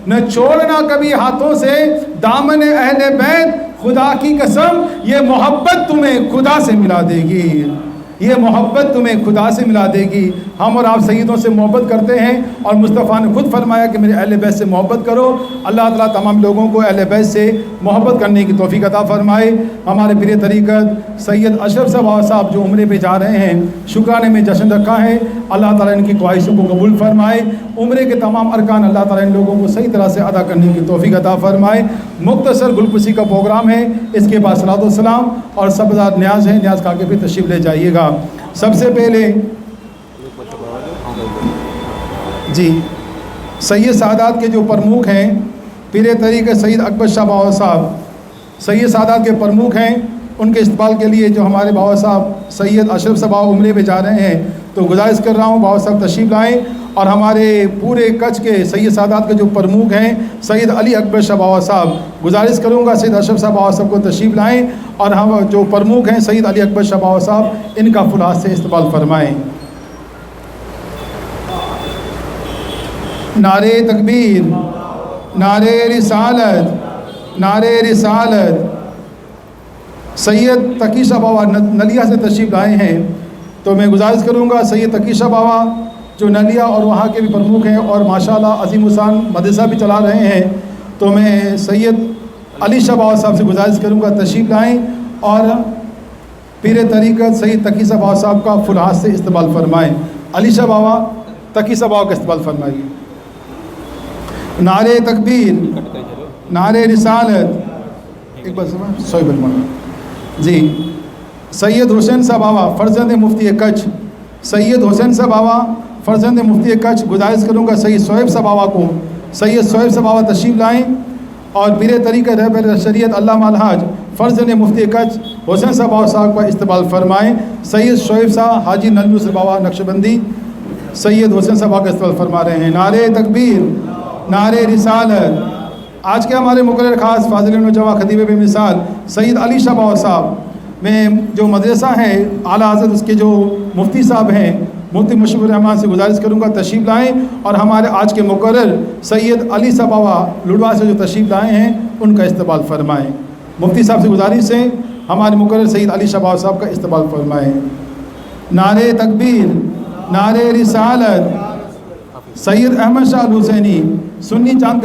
نہ چھوڑنا کبھی ہاتھوں سے دامن اہل بیت، خدا کی قسم یہ محبت تمہیں خدا سے ملا دے گی، یہ محبت تمہیں خدا سے ملا دے گی۔ ہم اور آپ سیدوں سے محبت کرتے ہیں اور مصطفیٰ نے خود فرمایا کہ میرے اہل بیت سے محبت کرو۔ اللہ تعالیٰ تمام لوگوں کو اہل بیت سے محبت کرنے کی توفیق عطا فرمائے۔ ہمارے پیر طریقت سید اشرف صاحب جو عمرے پہ جا رہے ہیں، شکرانے میں جشن رکھا ہے، اللہ تعالیٰ ان کی خواہشوں کو قبول فرمائے۔ عمرے کے تمام ارکان اللہ تعالیٰ ان لوگوں کو صحیح طرح سے ادا کرنے کی توفیق عطا فرمائے۔ مختصر گلپسی کا پروگرام ہے، اس کے بعد صلاۃ والسلام اور سبزاد نیاز ہے، نیاز کھا کے پھر تشریف لے جائیے گا۔ سب سے پہلے جی سید سعادات کے جو پرمکھ ہیں، پیر طریقت سید اکبر شاہ بابا صاحب سید سعادات کے پرمکھ ہیں، ان کے استقبال کے لیے جو ہمارے بابا صاحب سید اشرف صاحب عمرے پہ جا رہے ہیں، تو گزارش کر رہا ہوں بابا صاحب تشریف لائیں، اور ہمارے پورے کچھ کے سید سعادات کے جو پرمکھ ہیں سید علی اکبر شاہ بابا صاحب، گزارش کروں گا سید اشرف صاحب بابا صاحب کو تشریف لائیں، اور ہم جو پرمکھ ہیں سید علی اکبر شاہ بابا صاحب، ان کا فل ہاتھ سے استقبال فرمائیں۔ نعرہ تکبیر، نعرہ رسالت، نعرہ رسالت۔ سید تقی شاہ بابا نلیا سے تشریف لائے ہیں، تو میں گزارش کروں گا سید تقی شاہ بابا جو نلیا اور وہاں کے بھی پرمکھ ہیں اور ماشاءاللہ عظیم الشان مدرسہ بھی چلا رہے ہیں، تو میں سید علی شاہ بابا صاحب سے گزارش کروں گا تشریف لائیں اور پیر طریقت سید تقی شاہ بابا صاحب کا فل ہاتھ سے استقبال فرمائیں۔ علی شاہ بابا تقی شاہ بابا کا استقبال فرمائیے۔ نعرہ تکبیر، نعرہ رسالت، ایک بار سوئی بلمان جی سید حسین صاحب بابا فرزند مفتی کچھ، سید حسین صاحب بابا فرزند مفتی کچھ، گزارش کروں گا سید صہیب صاحب بابا کو، سید صہیب صاحب بابا تشریف لائیں، اور پیر طریقت رہبر شریعت علامہ الحاج فرزند مفتی کچھ حسین صاحب بابا صاحب کا استقبال فرمائیں۔ سید صہیب صاحب حاجی نلو سے بابا نقشبندی، سید حسین صاحب کا استقبال فرما رہے ہیں۔ نعرہ تکبیر، نعرہ رسالت۔ آج کے ہمارے مقرر خاص فاضل نوجوان خطیب بے مثال سید علی شاہ بابا صاحب میں جو مدرسہ ہے اعلیٰ حضرت اس کے جو مفتی صاحب ہیں مفتی مشرف الرحمان سے گزارش کروں گا تشریف لائیں، اور ہمارے آج کے مقرر سید علی صاحب بابا لڑوا سے جو تشریف لائے ہیں ان کا استقبال فرمائیں۔ مفتی صاحب سے گزارش ہے ہمارے مقرر سید علی شاہ بابا صاحب کا استقبال فرمائیں۔ نعرہ تکبیر، نعرہ رسالت۔ سید احمد شاہ الحسینی سنی چاند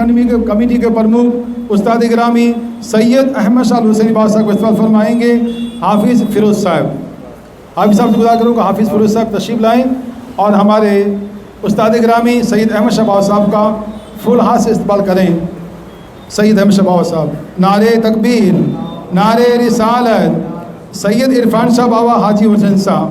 کمیٹی کے پرمکھ استاد گرامی سید احمد شاہ الحسینی بابا صاحب کو استقبال فرمائیں گے۔ حافظ فیروز صاحب، حافظ صاحب سے گزارش کروں گا حافظ فیروز صاحب تشریف لائیں، اور ہمارے استاد گرامی سید احمد شاہ بابا صاحب کا فل ہاتھ سے استقبال کریں۔ سید احمد شاہ بابا صاحب، نعرہ تکبیر، نعرہ رسالت۔ سید عرفان شاہ بابا حاجی حسین صاحب،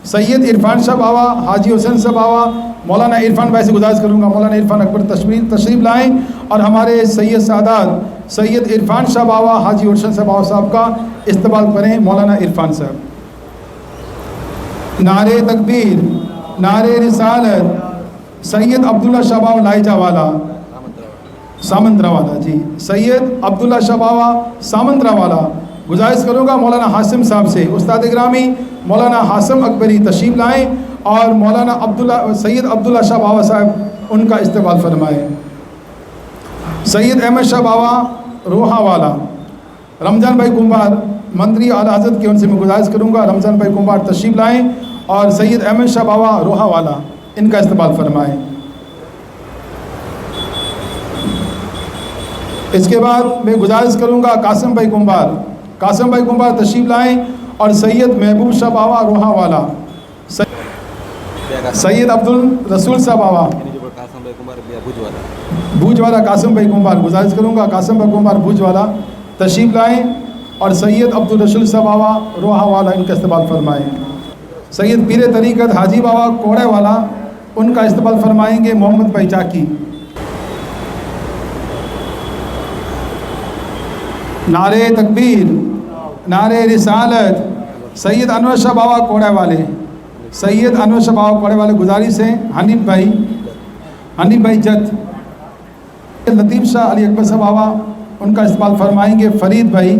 سید عرفان شاہ بابا حاجی حسین صاحب بابا مولانا عرفان بھائی سے گزارش کروں گا مولانا عرفان اکبر تشریف لائیں، اور ہمارے سید سعادات سید عرفان شاہ بابا حاجی حسین صاحب بابا صاحب کا استقبال کریں مولانا عرفان صاحب۔ نعرہ تکبیر، نعرہ رسالت۔ سید عبداللہ شاہ بابا لائجہ والا سامندرہ والا، جی سید عبداللہ شاہ بابا سامندرہ والا، گزارش کروں گا مولانا حاسم صاحب سے، استاد گرامی مولانا حاسم اکبری تشریف لائیں، اور مولانا سید عبداللہ شاہ بابا صاحب ان کا استقبال فرمائیں۔ سید احمد شاہ بابا روحا والا، رمضان بھائی کمبار منتری اعلیٰ حضرت کے، ان سے میں گزارش کروں گا رمضان بھائی کمبار تشریف لائیں، اور سید احمد شاہ بابا روحا والا ان کا استقبال فرمائیں۔ اس کے بعد میں گزارش کروں گا قاسم بھائی کمبار تشریف لائیں، اور سید محبوب شاہ بابا روحا والا، سید عبدالرسول صاحب بابا بھوج والا قاسم بھائی کمبار، گزارش کروں گا قاسم بھائی کمبار بھوج والا تشریف لائیں، اور سید عبدالرسول صاحب بابا روحا والا ان کا استقبال فرمائیں۔ سید پیر طریقت حاجی بابا کوڑے والا ان کا استقبال فرمائیں گے محمد بھائی چاکی۔ نعرہ تکبیر، نعرہ رسالت۔ سید انور شاہ بابا کوڑے والے، سید انور شاہ بابا کوڑے والے، گزارش ہے حنیف بھائی جت۔ لطیف شاہ علی اکبر صاحب بابا ان کا استقبال فرمائیں گے فرید بھائی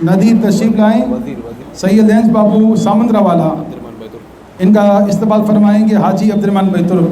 ندیر تشریف لائیں۔ سید لینس بابو سامندرہ والا ان کا استقبال فرمائیں گے حاجی عبد الرحمن بھائی ترک۔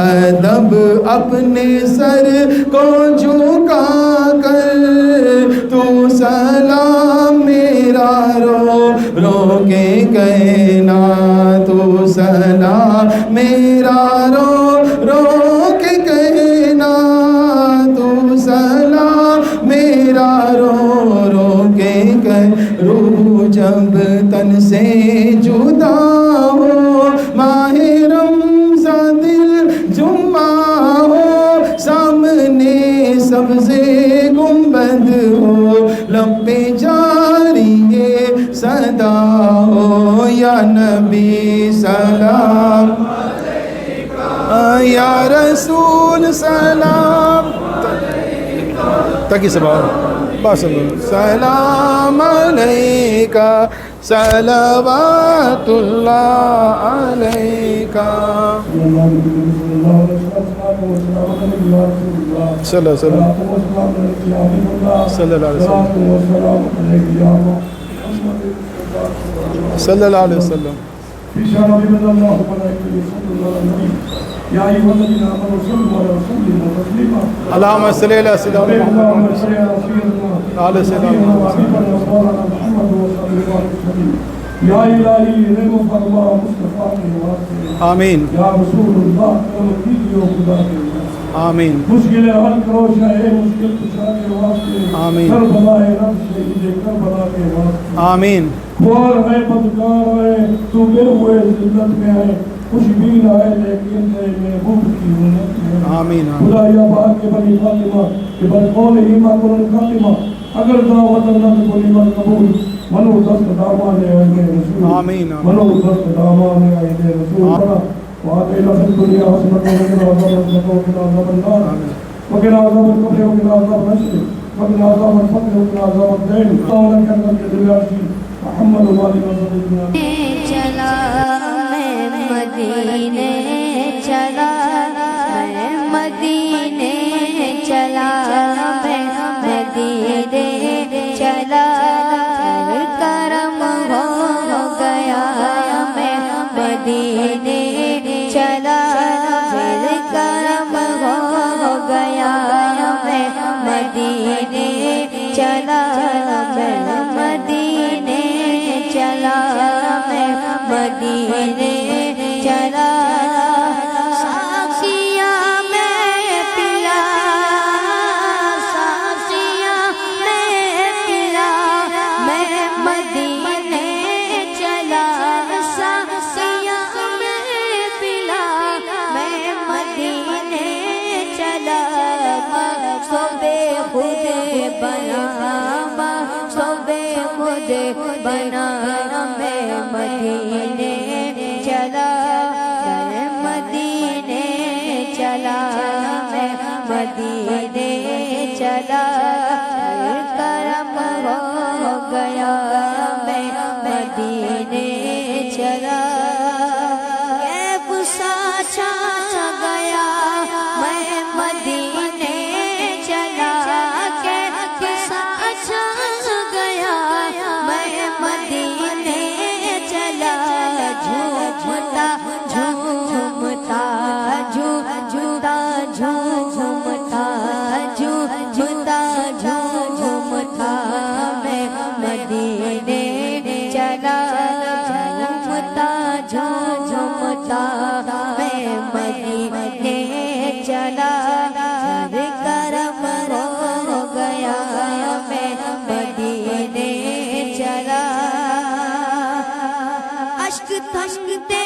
ادب اپنے سر کو جھکا کر تو سلام میرا رو رو کے کہنا تو سلام میرا رو رو کے کہنا تو سلام میرا رو رو کے کہ روح جب تن سے جدا ہو ماہ رمضان دل جمعہ ہو سامنے سبز گنبد ہو لب پہ جاری صدا ہو یا نبی سلام یا رسول سلام تاکہ سباب بس سلام علیکہ صلوات اللہ علیکہ صلی اللہ علیہ وسلم اللہم صلی علی سیدنا محمد یا الہی رحم فرما مصطفیٰ کے واسطے آمین یا رسول اللہ کرم کیجیے خدا کے واسطے آمین مشکل حل کرو شاہ مشکل کشا کے واسطے آمین کربلا رب شہید کربلا کے واسطے آمین خوار ہے بدکار ہے تو بے ہوئے ذلت میں ہے کچھ بھی نہ ہے لیکن ہے محبوب کی امت میں آمین خدا یا باق کے بنی فاطمہ کہ بدقول ایمہ قرآن خاتمہ اگر دعوت اللہ کو نیمت قبول منو دست دامان اہل رسول آمین منو دست دامان اہل رسول وآتینا فی الدنیا حسنۃ وقنا عذاب النار وقنا عذاب النار وقنا عذاب القبر وقنا عذاب الحشر وقنا عذاب الفقر وقنا عذاب الدین اللهم لك الحمد لله محمد وعلى اله چلا میں مدینے چلا میں مدینے چلا میں مدینے چلا کرم ہو گیا میں مدینے چلا کرم ہو گیا میں مدینے چلا میں مدینے چلا میں مدینے چلا ساقیہ میں پلا ساقیہ میں پلا میں مدینے چلا ساقیہ میں پلا میں مدینے چلا صبح خود بنا صبح خود بنا میں مدینے چلا میں مدینے چلا میں مدینے چلا کرم ہو گیا میں مدینے چلا ساچا گیا میں مدینے چلا کے ساچا گیا میں مدینے چلا جھومتا جھومتا جھومتا جھومتا جھومتا جھومتا میں مدینے چلا جھومتا جھومتا میں مدینے چلا کرم ہو گیا میں مدینے چلا اشک تھکتے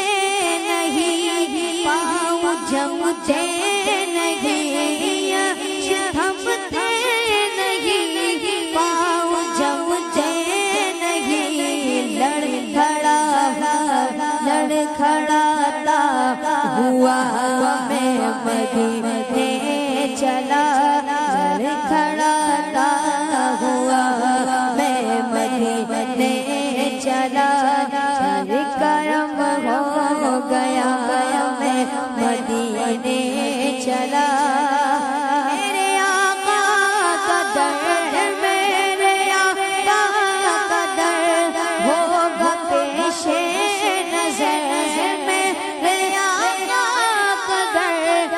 نہیں پاؤں جمتے نہیں تھمتے نہیں پاؤں جمتے نہیں لڑکھڑاتا ہوا میں مدینے چلا لڑکھڑاتا ہوا میں مدینے چلا کرم ہو گیا میں مدینے چلا میرے آقا کا در میرے آقا کا در ہوگا پیش نظر میرے آقا کا در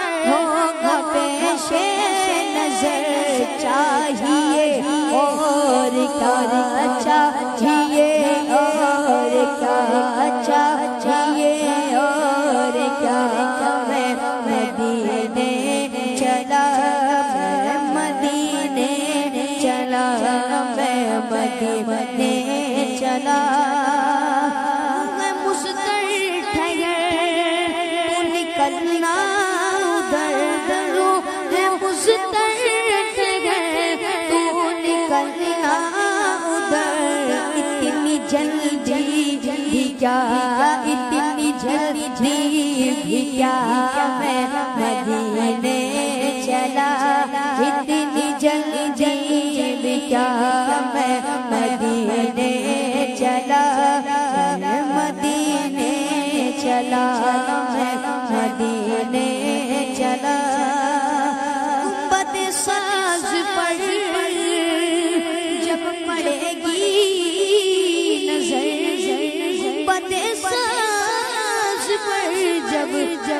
کیا میں مدینے چلا اتنی جلدی بھی کیا میں مدینے چلا مدینے چلا میں مدینے چلا گنبد ساز پر جب پڑے گی نظر گنبد ساز پر جب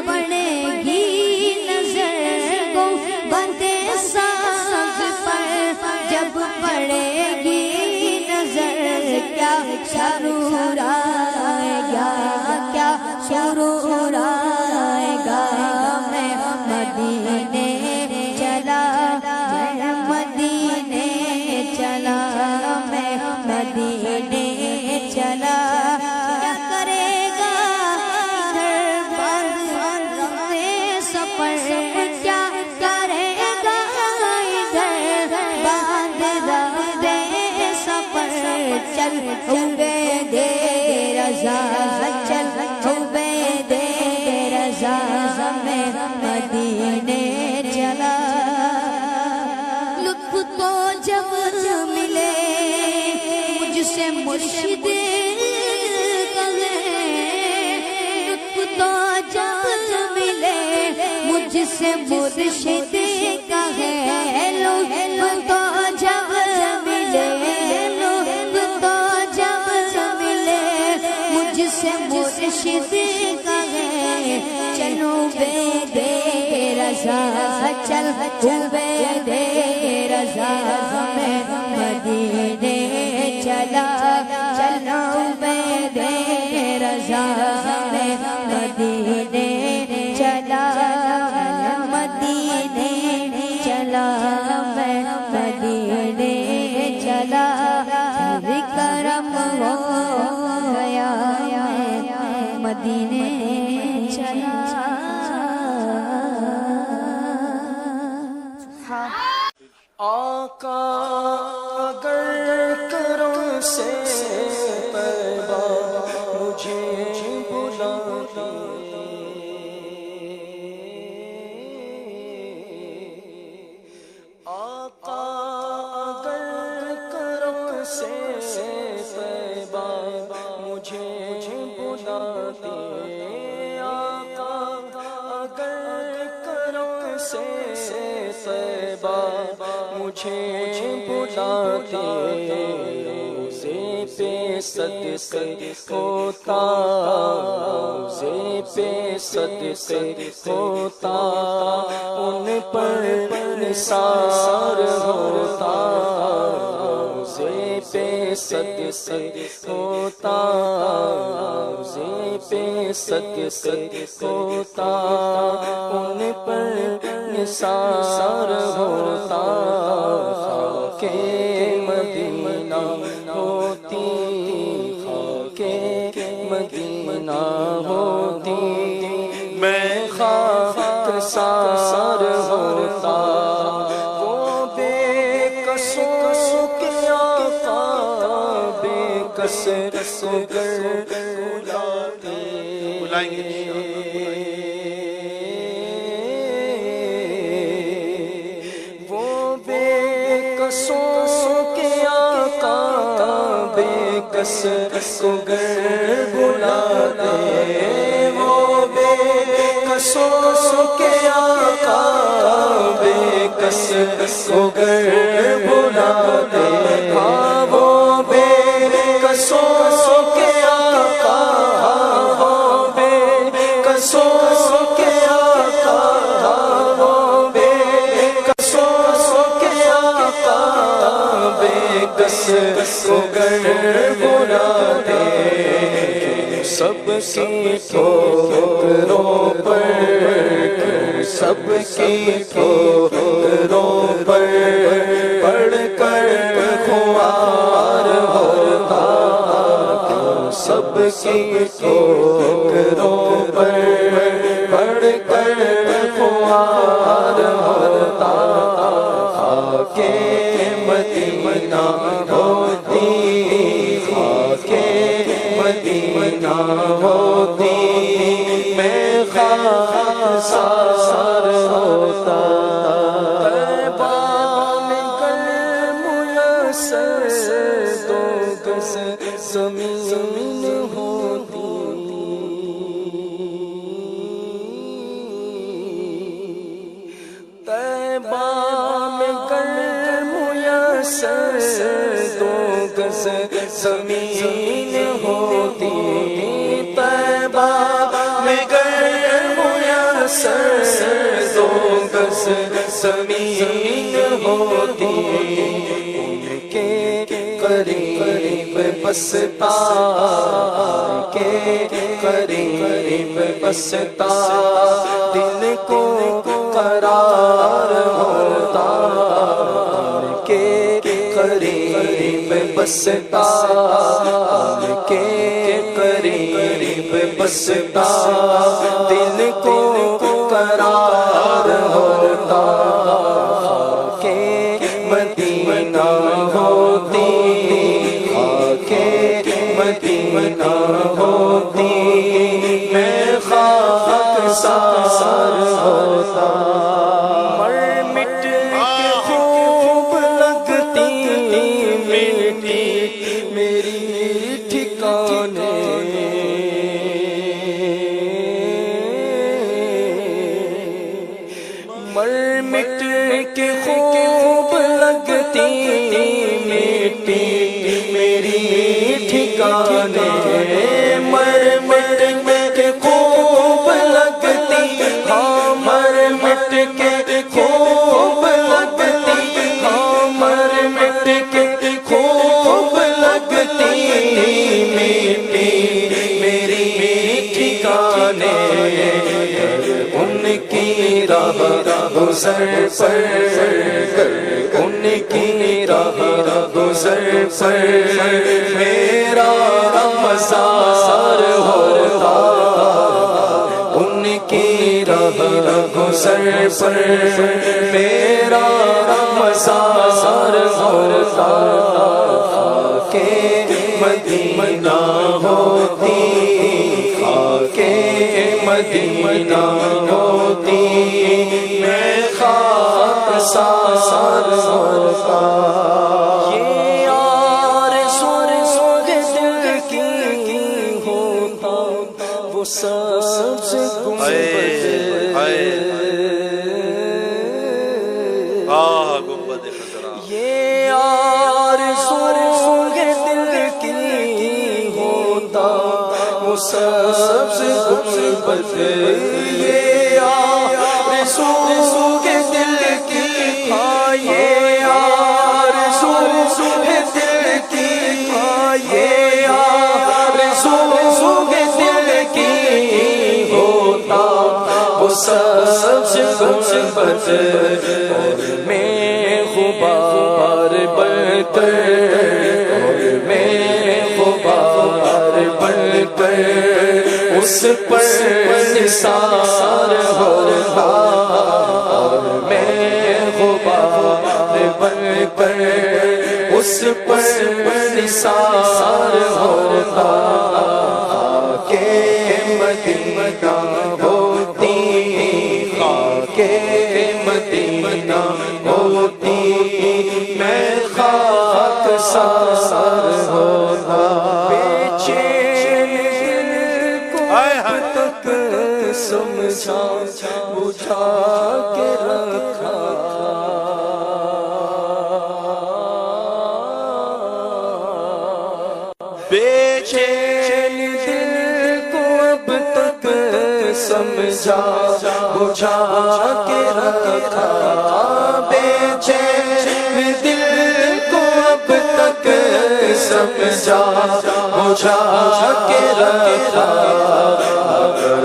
پڑے گی نظر گنبد ساز پر جب پڑے گی نظر کیا سرور آئے گا کیا سرور آئے گا میں مدینے چلا مدینے چلا میں مدینے چلا کیا کرے گا ادھر بند سفر کیا کرے گا ادھر بند سفر چل عبید رضا چل عبید رضا میں مدینے چلا لطف تو جب ملے مجھ سے مرشد کہے لطف تو جب ملے مجھ سے مرشد کہے لطف تو جب ملے لطف تو جب ملے مجھ سے مرشد کہے چلو عبید رضا چل عبید رضا میں مدینے چلا چلو عبید رضا میں مدینے چلا مدینے چلا میں مدینے چلا پھر کرم ہو گیا مدینے چلا آقا اگر کرم سے طیبہ مجھے بلاتے آقا اگر کرم سے طیبہ مجھے بلاتے آقا اگر کرم سے طیبہ مجھے بلاتے روزے پہ صدقے ہوتا روزے پہ صدقے ہوتا ان پر نثار ہوتا روزے پہ صدقے ہوتا روزے پہ صدقے ہوتا ان پر نثار ہوتا خاکِ مدینہ ہوتی خاکِ مدینہ ہوتی میں خاک سار ہوتا وہ بے کسوں کے آقا بے کس کو گر بلائیں گے کس کو گر بلاتے وہ بے کسوں کے آقا بے کس کو گر بلاتے ہاں وہ بے کسوں کے آقا وہ بے کسوں کے آقا وہ بے کسوں کے آقا بے کس کو گر بلاتے سب کی ٹھوکروں پر سب کی ٹھوکروں پر پڑھ کر خوار ہوتا سب کی ٹھوکروں پر پڑھ کر خوار ہوتا خاکِ مدینہ ہوتی خاکِ مدینہ ہوتی میں خاکسار ہوتا طیبہ میں گر میسر تو گز زمین ہوتی طیبہ میں گر میسر تو گز زمین ہوتی طیبہ میں گر میسر تو گز زمین ہوتی ان کے قریب بستا کے قریب بستا دل کو قرار ہوتا ان کے قریب بستا کے قریب بستا دل کو قرار ہوتا کہ مدینہ ہوتی کہ مدینہ ہوتی میں خاکسار ہوتا مر مٹ کے خوب لگتی مٹی میری ٹھکانے مر مٹ کے خوب لگتی مٹی میری ٹھکانے مر مٹ کے خوب لگتی ہاں مر مٹ کے خوب لگتی ہاں مر مٹ کے خوب لگتی مٹی میری ٹھکانے ان کی راہ گزر پر ان کی راہ گزر پر میرا مزار ہوتا ان کی راہ گزر پر میرا مزار ہوتا کہ مدینہ ہوتی کہ مدینہ ہوتی میں خاکسار ہوتا یہ آرزو دل کی ہوتا وہ سبز گنبد یہ آرزو دل کی ہوتا وہ سبز گنبد یہ آرزو کے دل کی ہاں یہ آرزو دل کی ہاں یہ آرزو کے دل کی ہوتا وہ سبز گنبد اور میں غبار بن کر اور میں غبار بن کر اس پر نثار ہوتا اور میں غبار بن کر اس پر نثار ہوتا کہ مدینہ ہوتی کہ مدینہ ہوتی میں خاکسار ہوتا سمجھا بجھا کے رکھا بے چین دل کو اب تک سمجھا بجھا کے رکھا بے چین دل کو اب تک سمجھا بجھا کے رکھا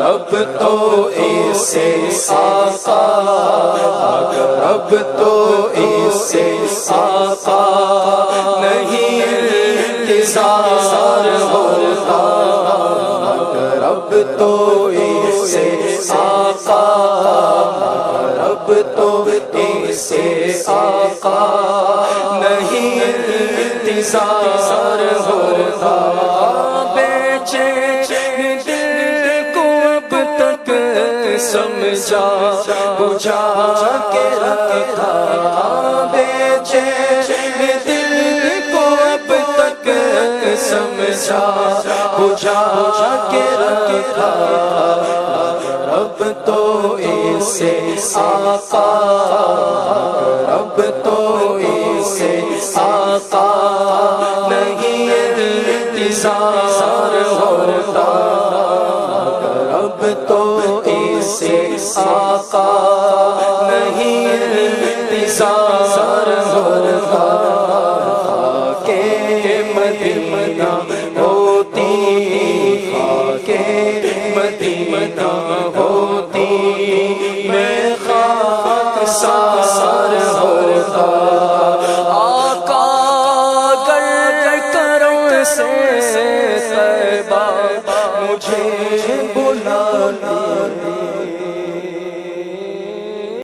اب تو اسے آقا مگر اب تو اسے آقا نہیں انتظار ہوتا مگر اب تو اسے آقا مگر اب تو اسے آقا نہیں انتظار ہوتا بے چین دل کو اب تک سمجھا بجھا کے رکھا بے چین دل کو اب تک سمجھا بجھا کے رکھا رب تو اسے آقا رب تو اسے آقا نہیں انتظار ہوتا رب تو اسے آقا نہیں انتظار ہوتا کہ مدینہ ہوتی کہ مدینہ ہوتی میں خاک سار ہوتا آقا گر کرم سے طیبہ مجھے بلاتی